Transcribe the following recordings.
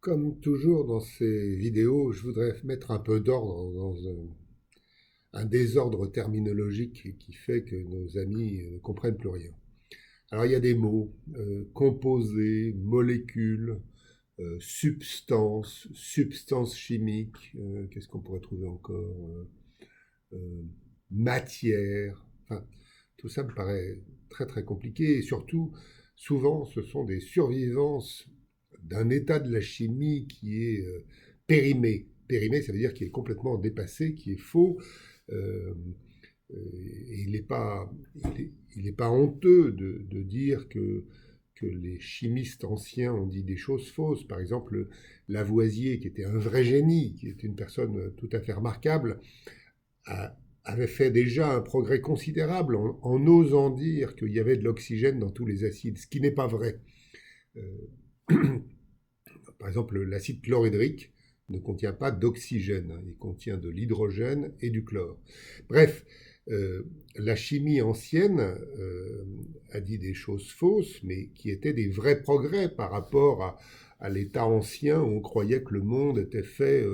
Comme toujours dans ces vidéos, je voudrais mettre un peu d'ordre dans un désordre terminologique qui fait que nos amis ne comprennent plus rien. Alors il y a des mots, composés, molécules, substances, substances chimiques, qu'est-ce qu'on pourrait trouver encore euh, matière, enfin, tout ça me paraît très très compliqué et surtout, souvent, ce sont des survivances d'un état de la chimie qui est périmé. Périmé, ça veut dire qu'il est complètement dépassé, qui est faux. Euh, et il est pas honteux de dire que les chimistes anciens ont dit des choses fausses. Par exemple, Lavoisier, qui était un vrai génie, qui était une personne tout à fait remarquable, avait fait déjà un progrès considérable en osant dire qu'il y avait de l'oxygène dans tous les acides, ce qui n'est pas vrai. Par exemple, l'acide chlorhydrique ne contient pas d'oxygène, il contient de l'hydrogène et du chlore. Bref, la chimie ancienne a dit des choses fausses, mais qui étaient des vrais progrès par rapport à l'état ancien où on croyait que le monde était fait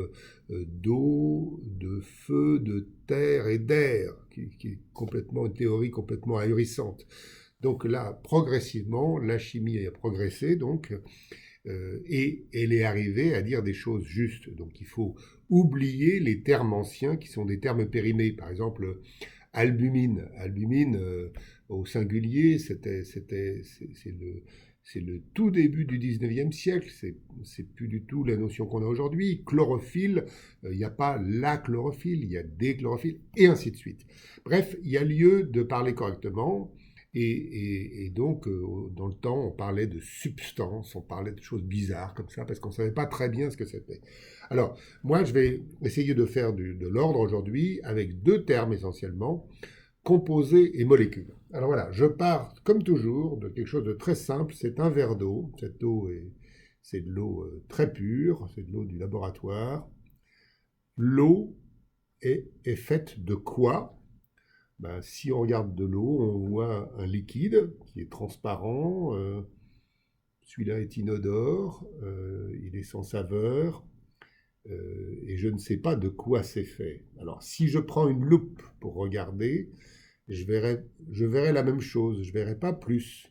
d'eau, de feu, de terre et d'air, qui est complètement une théorie complètement ahurissante. Donc là, progressivement, la chimie a progressé, donc, et elle est arrivée à dire des choses justes. Donc il faut oublier les termes anciens qui sont des termes périmés. Par exemple, albumine. Albumine, au singulier, c'est le tout début du 19e siècle, c'est plus du tout la notion qu'on a aujourd'hui. Chlorophylle, il n'y a pas la chlorophylle, il y a des chlorophylles, et ainsi de suite. Bref, il y a lieu de parler correctement, et donc, dans le temps, on parlait de substances, on parlait de choses bizarres comme ça, parce qu'on ne savait pas très bien ce que c'était. Alors, moi, je vais essayer de faire de l'ordre aujourd'hui avec deux termes essentiellement, composés et molécules. Alors voilà, je pars comme toujours de quelque chose de très simple, c'est un verre d'eau. Cette eau c'est de l'eau très pure, c'est de l'eau du laboratoire. L'eau est faite de quoi? Ben, si on regarde de l'eau, on voit un liquide qui est transparent. Celui-là est inodore, il est sans saveur, et je ne sais pas de quoi c'est fait. Alors, si je prends une loupe pour regarder, je verrai la même chose, je ne verrai pas plus.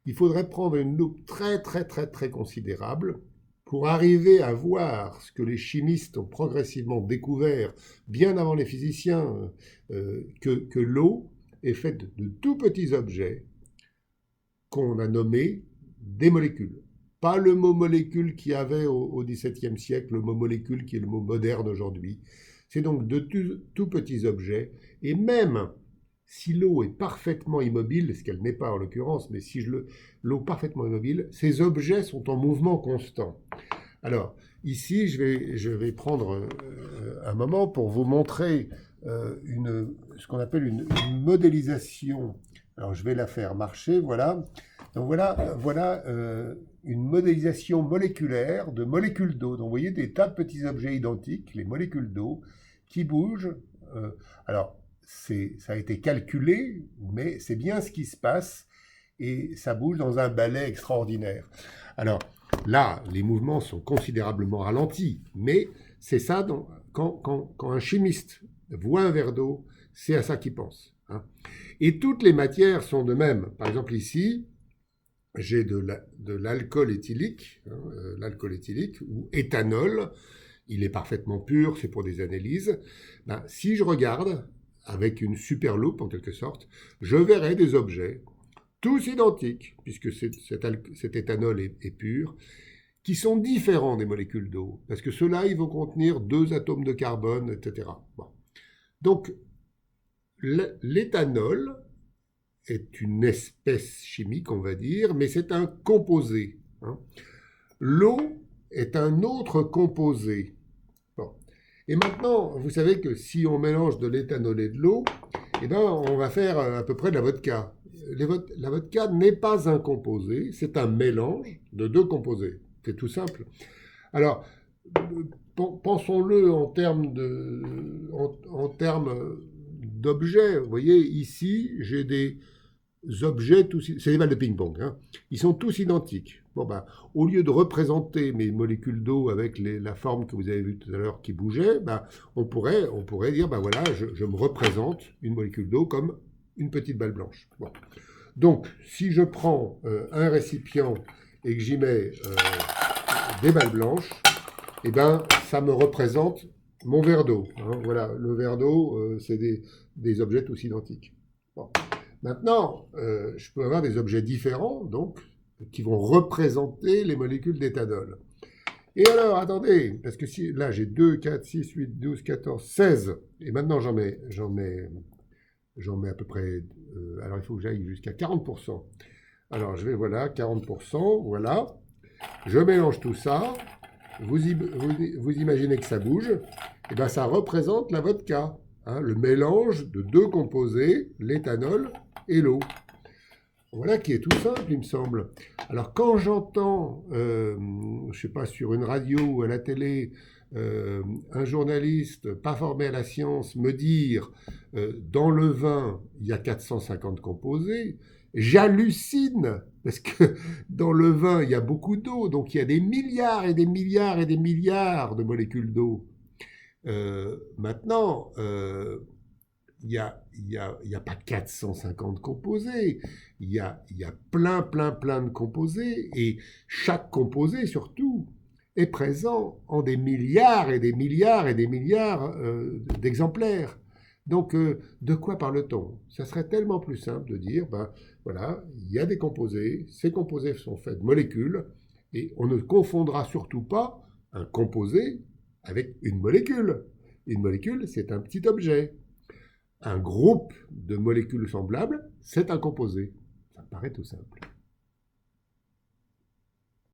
Il faudrait prendre une loupe très très très très considérable pour arriver à voir ce que les chimistes ont progressivement découvert, bien avant les physiciens, que l'eau est faite de tout petits objets qu'on a nommés des molécules. Pas le mot molécule qu'il y avait au XVIIe siècle, le mot molécule qui est le mot moderne aujourd'hui. C'est donc de tout petits objets, et même si l'eau est parfaitement immobile, ce qu'elle n'est pas en l'occurrence, mais si l'eau parfaitement immobile, ces objets sont en mouvement constant. Alors, ici, je vais prendre un moment pour vous montrer ce qu'on appelle une modélisation. Alors, je vais la faire marcher, voilà. Donc, voilà une modélisation moléculaire de molécules d'eau. Donc, vous voyez des tas de petits objets identiques, les molécules d'eau, qui bougent. Euh, alors, ça a été calculé, mais c'est bien ce qui se passe et ça bouge dans un balai extraordinaire. Alors, là, les mouvements sont considérablement ralentis, mais c'est ça quand un chimiste voit un verre d'eau, c'est à ça qu'il pense. Hein. Et toutes les matières sont de même. Par exemple, ici, j'ai de l'alcool éthylique, hein, l'alcool éthylique, ou éthanol, il est parfaitement pur, c'est pour des analyses. Ben, si je regarde avec une super loupe en quelque sorte, je verrai des objets, tous identiques, puisque cet éthanol est pur, qui sont différents des molécules d'eau, parce que ceux-là, ils vont contenir 2 atomes de carbone, etc. Bon. Donc, l'éthanol est une espèce chimique, on va dire, mais c'est un composé. Hein. L'eau est un autre composé. Bon. Et maintenant, vous savez que si on mélange de l'éthanol et de l'eau, eh ben, on va faire à peu près de la vodka. La vodka n'est pas un composé, c'est un mélange de deux composés. C'est tout simple. Alors, pensons-le en termes d'objets. Vous voyez, ici, j'ai objets, c'est des balles de ping-pong, hein. Ils sont tous identiques. Bon, ben, au lieu de représenter mes molécules d'eau avec la forme que vous avez vue tout à l'heure qui bougeait, ben, on pourrait dire, ben voilà, je me représente une molécule d'eau comme une petite balle blanche. Bon. Donc, si je prends un récipient et que j'y mets des balles blanches, eh ben, ça me représente mon verre d'eau, hein. Voilà, le verre d'eau, c'est des objets tous identiques. Bon. Maintenant, je peux avoir des objets différents, donc, qui vont représenter les molécules d'éthanol. Et alors, attendez, parce que si, là, j'ai 2, 4, 6, 8, 12, 14, 16, et maintenant j'en mets à peu près, alors il faut que j'aille jusqu'à 40%. Alors, je vais, voilà, 40%, voilà. Je mélange tout ça, vous imaginez que ça bouge, et bien ça représente la vodka, hein, le mélange de deux composés, l'éthanol et l'eau. Voilà qui est tout simple, il me semble. Alors quand j'entends, je ne sais pas, sur une radio ou à la télé, un journaliste pas formé à la science me dire dans le vin, il y a 450 composés, j'hallucine, parce que dans le vin, il y a beaucoup d'eau, donc il y a des milliards et des milliards et des milliards de molécules d'eau. Maintenant, il y a pas 450 composés, il y a plein de composés, et chaque composé, surtout, est présent en des milliards et des milliards et des milliards d'exemplaires. Donc, de quoi parle-t-on? Ça serait tellement plus simple de dire, ben voilà, il y a des composés, ces composés sont faits de molécules, et on ne confondra surtout pas un composé avec une molécule. Une molécule, c'est un petit objet. Un groupe de molécules semblables, c'est un composé. Ça me paraît tout simple.